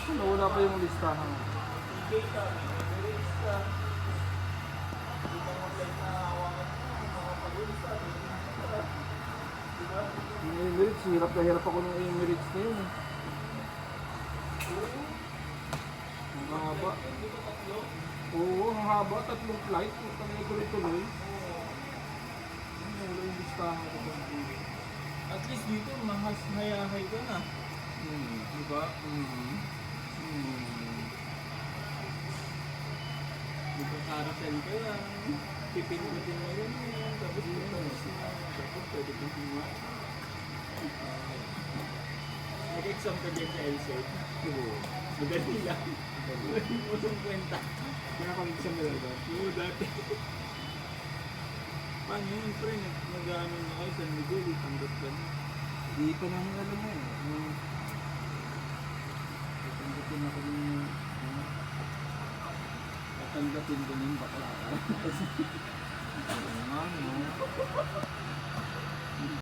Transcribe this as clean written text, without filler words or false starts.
Nawala pa yung listahan. Bigay kami, may lista. Hindi ka online na hawakan mo, mga pag-ulista. Diba? Yung Emirates, hirap na hirap ako ng Emirates na yun. Ang haba. Hindi ko tatlo. Oo, ang haba. 3 flight. Talaga tuloy-tuloy. Nawala yung listahan ko ba? At least dito, hayahay ka na. Diba? Dito carousel ka lang. Pipindutin mo yun. Tapos tapos na. Tapos pwede kang hiwa. Nag-exam ka din sa LSAT. Oo. Madali lang. Madali mo itong kwenta. Pinaka-exam nila ba? Oo, dati. Paano yun, pre? Nag-ano na kayo sa Miguel, itanggap ka na. Hindi pa namin alam na yun. Tatanggapin ako ng... Tatanggapin ko ng bakla.